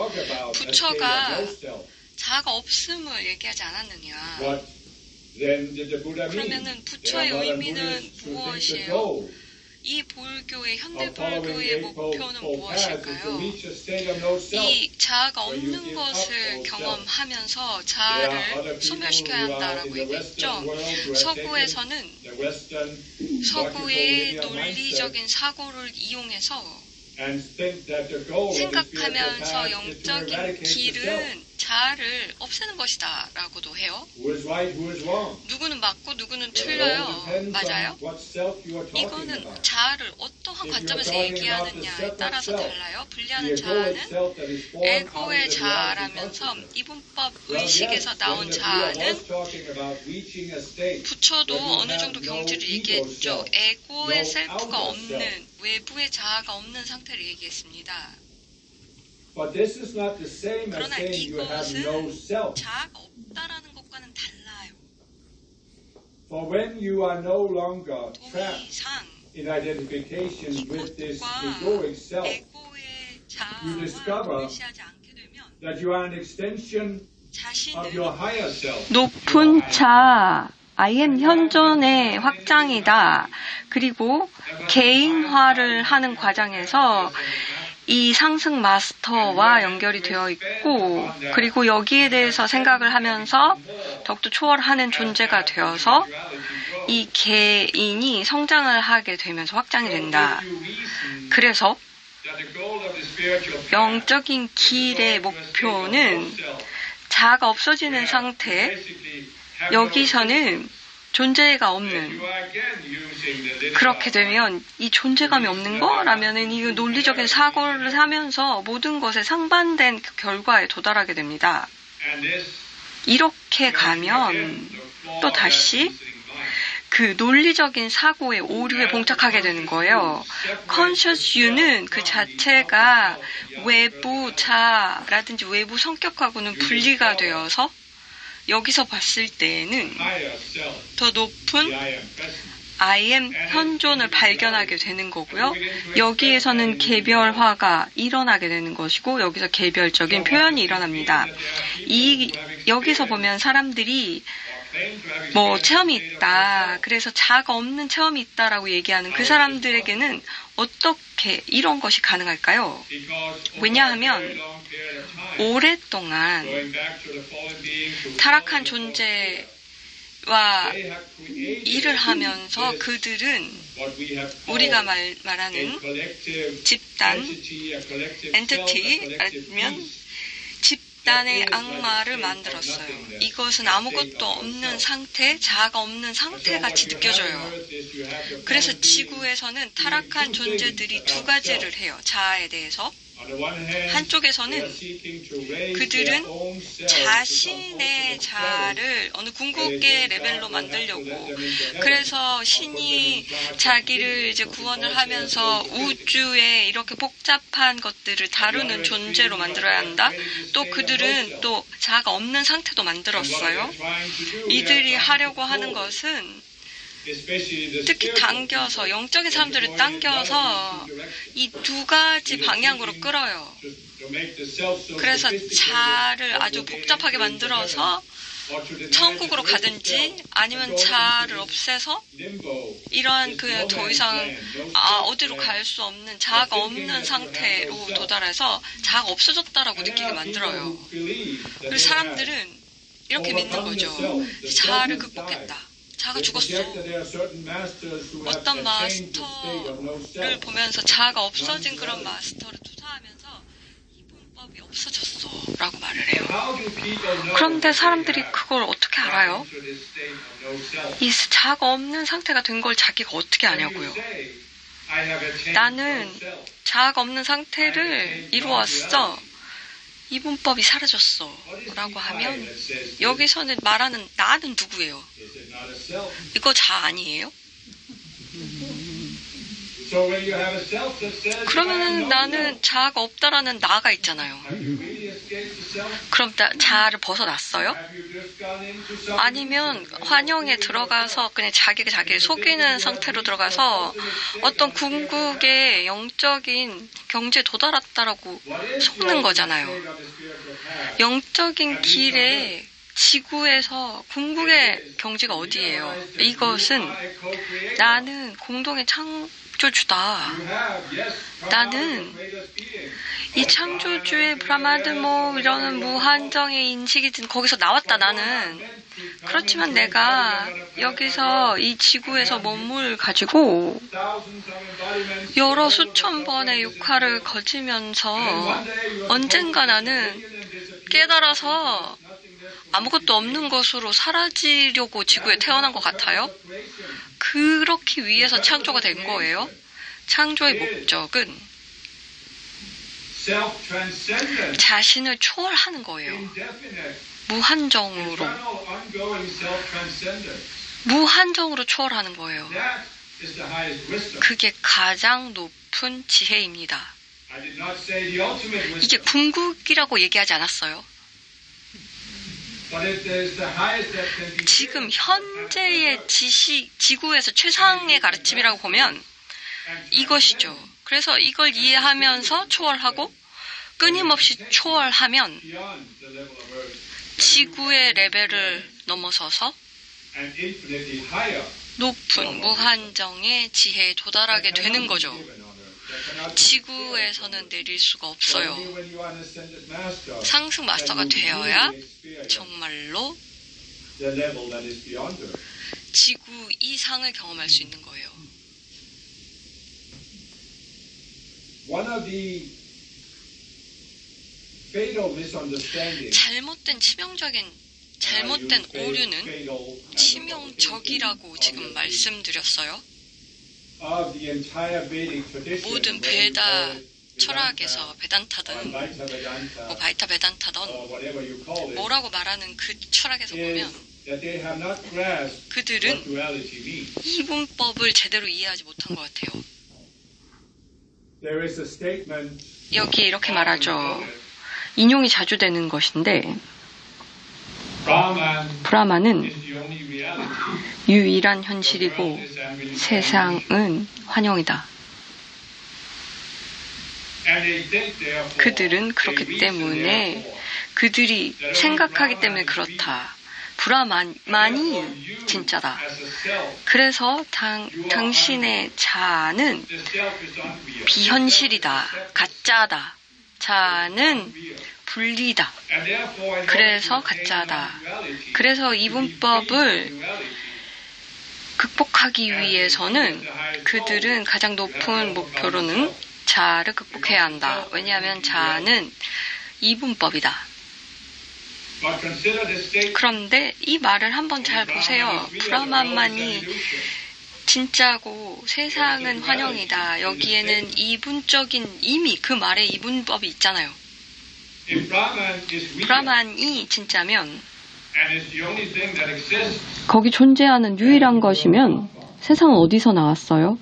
부처가 자아가 없음을 얘기하지 않았느냐. 그러면은 부처의 의미는 무엇이에요? 이 불교의 현대 불교의 목표는 무엇일까요? 이 자아가 없는 것을 경험하면서 자아를 소멸시켜야 한다라고 얘기했죠. 서구에서는 서구의 논리적인 사고를 이용해서 생각하면서 영적인 길은 자아를 없애는 것이다 라고도 해요. 누구는 맞고 누구는 틀려요. 맞아요? 이거는 자아를 어떠한 관점에서 얘기하느냐에 따라서 달라요. 분리하는 자아는 에고의 자아라면서 이분법 의식에서 나온 자아는 부처도 어느 정도 경지를 얘기했죠. 에고의 셀프가 없는 외부의 자아가 없는 상태를 얘기했습니다. 그러나 이것은 자아가 없다라는 것과는 달라요. 더 이상 이것과 에고의 자아와 동시하지 않게 되면 자신은 높은 자 I am 현존의 확장이다. 그리고 개인화를 하는 과정에서 이 상승 마스터와 연결이 되어 있고 그리고 여기에 대해서 생각을 하면서 더욱더 초월하는 존재가 되어서 이 개인이 성장을 하게 되면서 확장이 된다. 그래서 영적인 길의 목표는 자아가 없어지는 상태, 여기서는 존재가 없는, 그렇게 되면 이 존재감이 없는 거라면은 이 논리적인 사고를 하면서 모든 것에 상반된 결과에 도달하게 됩니다. 이렇게 가면 또 다시 그 논리적인 사고의 오류에 봉착하게 되는 거예요. conscious you는 그 자체가 외부 자라든지 외부 성격하고는 분리가 되어서 여기서 봤을 때에는 더 높은 I am 현존을 발견하게 되는 거고요. 여기에서는 개별화가 일어나게 되는 것이고 여기서 개별적인 표현이 일어납니다. 여기서 보면 사람들이 뭐 체험이 있다. 그래서 자아가 없는 체험이 있다라고 얘기하는 그 사람들에게는 어떻게 이런 것이 가능할까요? 왜냐하면 오랫동안 타락한 존재와 일을 하면서 그들은 우리가 말하는 집단, 엔티티, 아니면 집단의 악마를 만들었어요. 이것은 아무것도 없는 상태, 자아가 없는 상태 같이 느껴져요. 그래서 지구에서는 타락한 존재들이 두 가지를 해요. 자아에 대해서. 한쪽에서는 그들은 자신의 자아를 어느 궁극의 레벨로 만들려고, 그래서 신이 자기를 이제 구원을 하면서 우주에 이렇게 복잡한 것들을 다루는 존재로 만들어야 한다. 또 그들은 또 자아가 없는 상태도 만들었어요. 이들이 하려고 하는 것은 특히 당겨서, 영적인 사람들을 당겨서 이 두 가지 방향으로 끌어요. 그래서 자아를 아주 복잡하게 만들어서 천국으로 가든지 아니면 자아를 없애서 이러한 그 더 이상 어디로 갈 수 없는 자아가 없는 상태로 도달해서 자아가 없어졌다라고 느끼게 만들어요. 그래서 사람들은 이렇게 믿는 거죠. 자아를 극복했다. 자아가 죽었어. 어떤 마스터를 보면서 자아가 없어진 그런 마스터를 투사하면서 이 분법이 없어졌어 라고 말을 해요. 그런데 사람들이 그걸 어떻게 알아요? 이 자아가 없는 상태가 된 걸 자기가 어떻게 아냐고요. 나는 자아가 없는 상태를 이루었어. 이 문법이 사라졌어 라고 하면 여기서는 말하는 나는 누구예요? 이거 자아 아니에요? 그러면은 나는 자아가 없다라는 나가 있잖아요. 그럼 자아를 벗어났어요? 아니면 환영에 들어가서 그냥 자기가 자기를 속이는 상태로 들어가서 어떤 궁극의 영적인 경지에 도달했다라고 속는 거잖아요. 영적인 길에 지구에서 궁극의 경지가 어디예요? 이것은 나는 공동의 창조주다. 나는 이 창조주의 브라마드 뭐 이러는 무한정의 인식이든 거기서 나왔다 나는. 그렇지만 내가 여기서 이 지구에서 몸을 가지고 여러 수천 번의 육화를 거치면서 언젠가 나는 깨달아서 아무것도 없는 것으로 사라지려고 지구에 태어난 것 같아요. 그렇기 위해서 창조가 된 거예요. 창조의 목적은 자신을 초월하는 거예요. 무한정으로 초월하는 거예요. 그게 가장 높은 지혜입니다. 이게 궁극이라고 얘기하지 않았어요. 지금 현재의 지구에서 최상의 가르침이라고 보면 이것이죠. 그래서 이걸 이해하면서 초월하고 끊임없이 초월하면 지구의 레벨을 넘어서서 높은 무한정의 지혜에 도달하게 되는 거죠. 지구에서는 내릴 수가 없어요. 상승 마스터가 되어야 정말로 지구 이상을 경험할 수 있는 거예요. 잘못된 오류는 치명적이라고 지금 말씀드렸어요. 모든 베다 철학에서 베단타든 뭐 바이타 베단타든 뭐라고 말하는 그 철학에서 보면 that they have not grasped 그들은 what duality means. 이분법을 제대로 이해하지 못한 것 같아요. There is a statement 여기에 이렇게 말하죠. 인용이 자주 되는 것인데 Brahman 브라만은 is the only reality. 유일한 현실이고 세상은 환영이다. And they think therefore, 그들은 그렇기 they reason 때문에 therefore, 그들이 생각하기 때문에 그렇다. 브라만이 진짜다. as a self, 그래서 당신의 자아는 the self is unreal. 비현실이다. 가짜다. 자아는 Unreal. 분리다. And therefore, in order 그래서 to attain 가짜다. non-duality, 그래서 이분법을 duality, 극복하기 위해서는 그들은 가장 높은 목표로는 자아를 극복해야 한다. 왜냐하면 자아는 이분법이다. but consider this statement. 그런데 이 말을 한번 잘 보세요. 브라만만이 진짜고 세상은 환영이다. 여기에는 이분적인 이미 그 말에 이분법이 있잖아요. If Brahman is real 브라만이 진짜면 and is the only thing that exists, 거기 존재하는 유일한 것이면 세상은 어디서 나왔어요?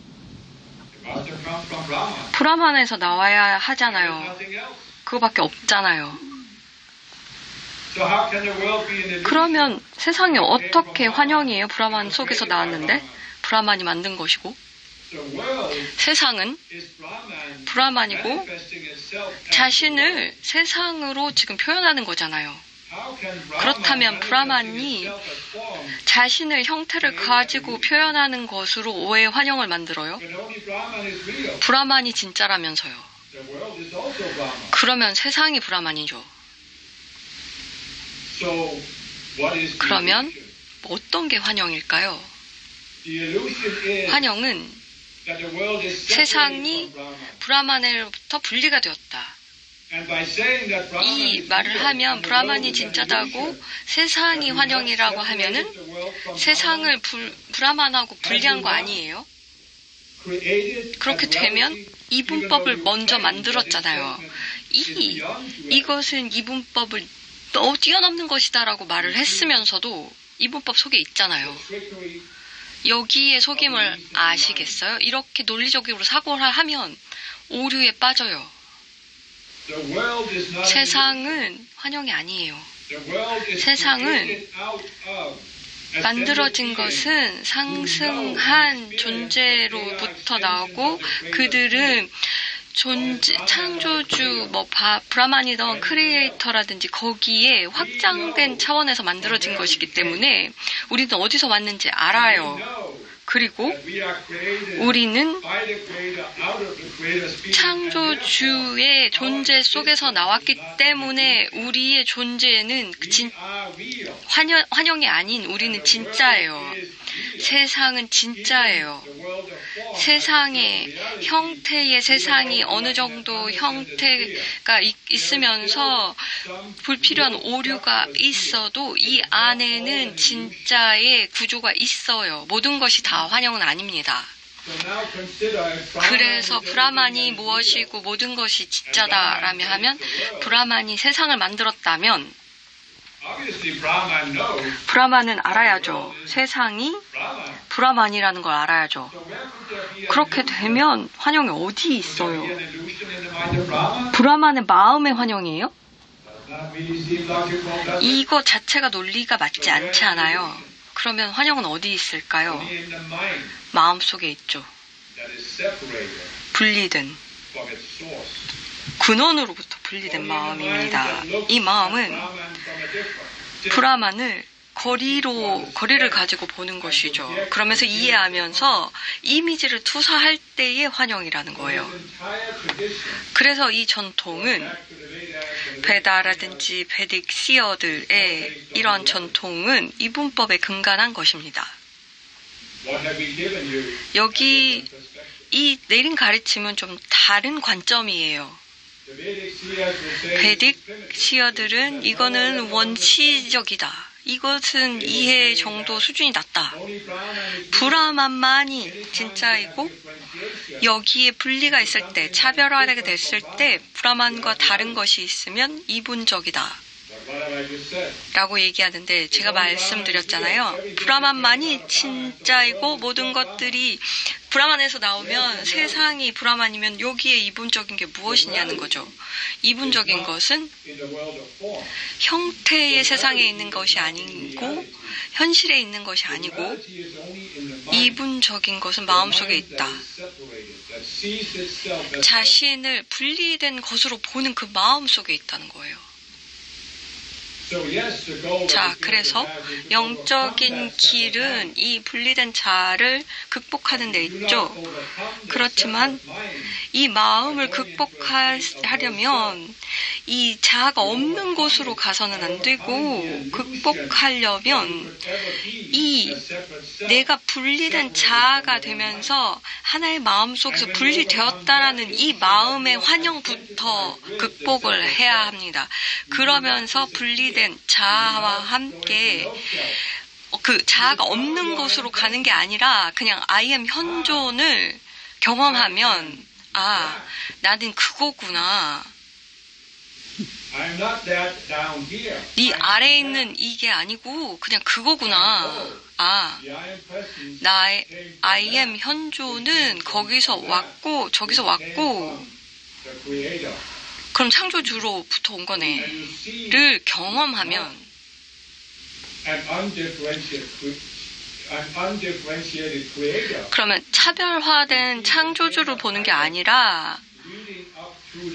it must have come from Brahman. 브라만에서 나와야 There's 하잖아요. nothing else. 그거밖에 없잖아요. So how can the world be an illusion? 그러면 세상이 어떻게 환영이에요? 브라만 속에서 나왔는데 브라만이 만든 것이고 The world 세상은 is Brahman 브라만이고 manifesting itself as 자신을 세상으로 지금 표현하는 거잖아요. How can Brahman 그렇다면 manifesting 브라만이 itself as form 자신의 형태를 가지고 표현하는 것으로 오해의 환영을 만들어요? when only Brahman is real? 브라만이 진짜라면서요. The world is also Brahman. 그러면 세상이 브라만이죠. So what is the 그러면 illusion? 어떤 게 환영일까요? The illusion is 환영은 that the world is 세상이 separated from Brahman. 브라만으로부터 분리가 되었다. And by saying that Brahman 이 is 말을 real 하면 and the 브라만이 world is an 진짜다고 illusion, 세상이 that we 환영이라고 have 하면은 separated the world from 세상을 브라만하고 분리한 거 아니에요? created 그렇게 as 되면 reality, 이분법을 even though you 먼저 claim that 만들었잖아요. this statement is beyond duality. 이것은 이분법을 뛰어넘는 것이다라고 말을 했으면서도 이분법 속에 있잖아요. Trickery 여기에 속임을 아시겠어요? 이렇게 논리적으로 사고를 하면 오류에 빠져요. The world is not an illusion. 세상은 환영이 아니에요. The world is 세상은 created out of 만들어진 ascended beings. 것은 상승한 존재로부터 나오고 그들은 창조주, 브라만이던 크리에이터라든지 거기에 확장된 차원에서 만들어진 것이기 때문에 우리는 어디서 왔는지 알아요. 그리고 We are created 우리는 by the Creator, out of the Creator's being. 창조주의 존재 속에서 나왔기 때문에 우리의 존재는 We are real. 환영이 아닌 우리는 진짜예요. 세상은 진짜예요. The world of form. 세상의 형태의 세상이 어느 정도 형태가 있으면서 불필요한 오류가 있어도 이 안에는 진짜의 구조가 있어요. 모든 것이 다 환영은 아닙니다. So now consider if Brahman 그래서 is 브라만이 everything 무엇이고 모든 것이 진짜다라며 하면 브라만이 세상을 만들었다면 Obviously, Brahman knows 브라만은 알아야죠. 세상이 Brahman. 브라만이라는 걸 알아야죠. So where could there be 그렇게 되면 환영이 어디 있어요? an illusion in the mind of Brahman? 브라만의 마음의 환영이에요? Does not really seem logical, does it? 이거 자체가 논리가 맞지 않지 않아요. 그러면 환영은 어디 있을까요? Only in the mind 마음 속에 있죠. that is separated 분리된 from its source. 근원으로부터 분리된 마음입니다. 이 마음은 Brahman from a different. 브라만을 거리를 가지고 보는 것이죠. 그러면서 이해하면서 이미지를 투사할 때의 환영이라는 거예요. Entire tradition, 그래서 이 전통은 back to the Vedas, 베다라든지 베딕 시어들의 이러한 전통은 이분법에 근간한 것입니다. what have we given you? 여기 Perspective. 이 내린 가르침은 좀 다른 관점이에요. The Vedic seers will say 베딕 시어들은 이거는 원시적이다. 이것은 이해 정도 수준이 낮다. only Brahman is 브라만만이 진짜이고 differentiation. 여기에 분리가 있을 때, 차별화되게 됐을 때 브라만과 다른 것이 있으면 이분적이다. But 라고 얘기하는데 제가 말씀드렸잖아요. 브라만만이 진짜이고 모든 것들이 브라만에서 나오면 세상이 브라만이면 여기에 이분적인 게 무엇이냐는 거죠. 이분적인 것은 형태의 세상에 있는 것이 아니고 현실에 있는 것이 아니고 이분적인 것은 마음속에 있다. 자신을 분리된 것으로 보는 그 마음속에 있다는 거예요. 자, 그래서 영적인 길은 이 분리된 자아를 극복하는 데 있죠. 그렇지만 이 마음을 극복하려면 이 자아가 없는 곳으로 가서는 안 되고, 극복하려면 이 내가 분리된 자아가 되면서 하나의 마음 속에서 분리되었다라는 이 마음의 환영부터 극복을 해야 합니다. 그러면서 분리된 자아와 함께 그 자아가 없는 곳으로 가는 게 아니라 그냥 I am 현존을 경험하면, 아, 나는 그거구나. 네 아래에 있는 이게 아니고 그냥 그거구나. 아, 나의 I am 현존은 거기서 왔고 저기서 왔고, 그럼 창조주로부터 온 거네를 경험하면, 그러면 차별화된 창조주를 보는 게 아니라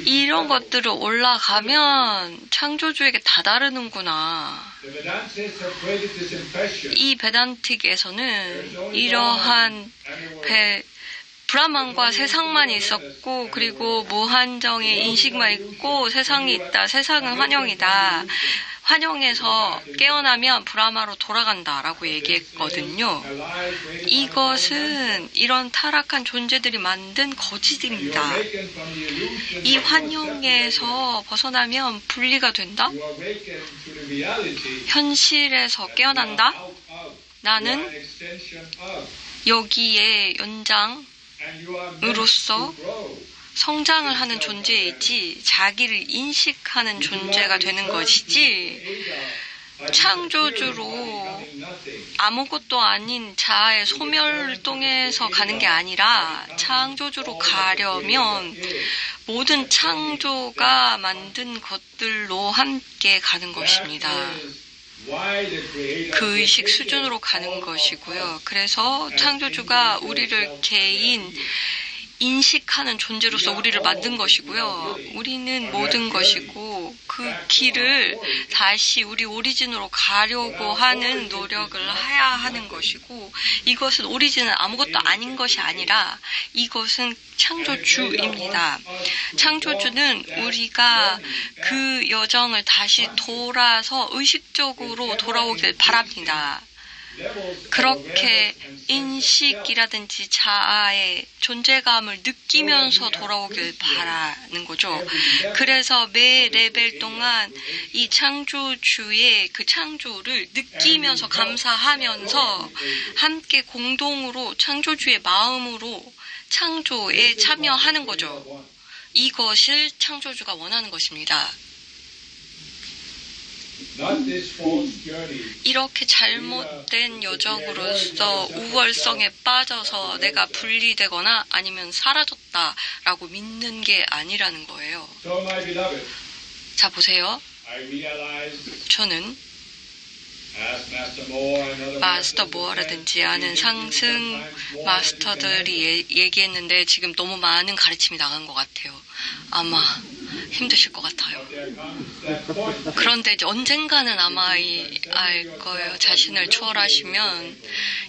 이런 것들을 올라가면 창조주에게 다다르는구나. 이 베단틱에서는 이러한 브라만과 세상만 있었고, 그리고 무한정의 인식만 있고, 세상이 있다. 세상은 환영이다. 환영에서 깨어나면 브라마로 돌아간다라고 얘기했거든요. 이것은 이런 타락한 존재들이 만든 거짓입니다. 이 환영에서 벗어나면 분리가 된다? 현실에서 깨어난다? 나는 여기에 연장으로서 성장을 하는 존재이지 자기를 인식하는 존재가 되는 것이지, 창조주로 아무것도 아닌 자아의 소멸동에서 가는 게 아니라 창조주로 가려면 모든 창조가 만든 것들로 함께 가는 것입니다. 그 의식 수준으로 가는 것이고요. 그래서 창조주가 우리를 개인 인식하는 존재로서 우리를 만든 것이고요. 우리는 모든 것이고, 그 길을 다시 우리 오리진으로 가려고 하는 노력을 해야 하는 것이고, 이것은 오리진은 아무것도 아닌 것이 아니라 이것은 창조주입니다. 창조주는 우리가 그 여정을 다시 돌아서 의식적으로 돌아오길 바랍니다. 그렇게 인식이라든지 자아의 존재감을 느끼면서 돌아오길 바라는 거죠. 그래서 매 레벨 동안 이 창조주의 그 창조를 느끼면서 감사하면서 함께 공동으로 창조주의 마음으로 창조에 참여하는 거죠. 이것을 창조주가 원하는 것입니다. 이렇게 잘못된 여정으로서 우월성에 빠져서 내가 분리되거나 아니면 사라졌다라고 믿는 게 아니라는 거예요. 자, 보세요. 저는 마스터 모어라든지 아는 상승 마스터들이 얘기했는데 지금 너무 많은 가르침이 나간 것 같아요. 아마 힘드실 것 같아요. 그런데 이제 언젠가는 아마 알 거예요. 자신을 초월하시면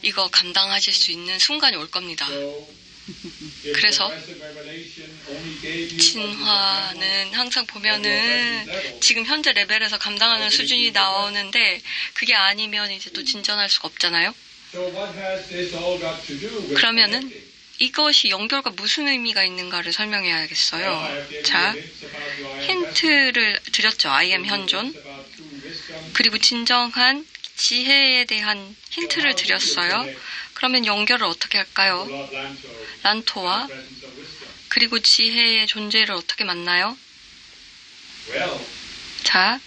이거 감당하실 수 있는 순간이 올 겁니다. 그래서 진화는 항상 보면은 지금 현재 레벨에서 감당하는 수준이 나오는데 그게 아니면 이제 또 진전할 수가 없잖아요. 그러면은 이것이 연결과 무슨 의미가 있는가를 설명해야겠어요. 자, 힌트를 드렸죠. I am 현존. 그리고 진정한 지혜에 대한 힌트를 드렸어요. 그러면 연결을 어떻게 할까요? 란토와 그리고 지혜의 존재를 어떻게 만나요? 자,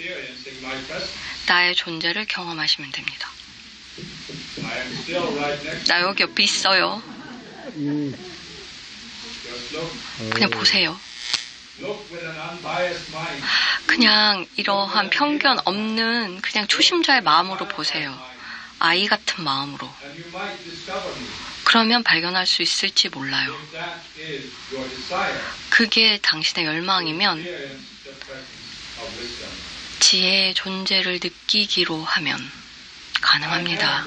experiencing my presence. 나의 존재를 경험하시면 됩니다. I am still right next 나 여기 옆에 있어요. Just look. 그냥 보세요. Look with an unbiased mind. 그냥 이러한 편견 없는 그냥 초심자의 마음으로 보세요. 아이 같은 마음으로. And you might discover me. 그러면 발견할 수 있을지 몰라요. If that is your desire, 그게 당신의 열망이면 experience the presence of wisdom. 지혜의 존재를 느끼기로 하면 가능합니다.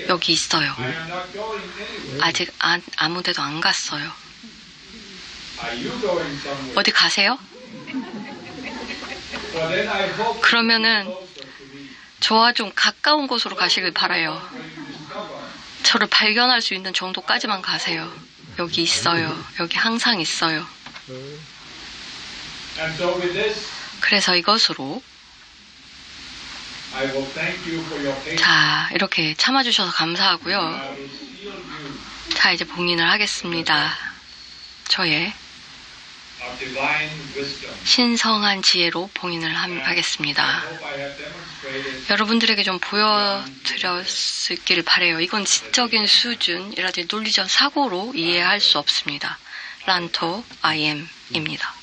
여기 있어요. I am not going anywhere. 아직 아무 데도 안 갔어요. Are you going somewhere? 어디 가세요? Well, then I hope 그러면은 closer to me. 저와 좀 가까운 곳으로 가시길 바라요. When you discover 저를 발견할 수 있는 정도까지만 가세요. 여기 있어요. 여기 항상 있어요. And so with this, 그래서 이것으로 I will thank you for your patience. 자, 이렇게 참아주셔서 감사하고요. I will seal you 자, 이제 봉인을 하겠습니다. 저의 of divine wisdom. 신성한 지혜로 봉인을 하겠습니다. I hope I have demonstrated 여러분들에게 좀 보여드렸길 바래요. 이건 지적인 수준이라든지 논리적 사고로 이해할 수 없습니다. 란토 IM입니다.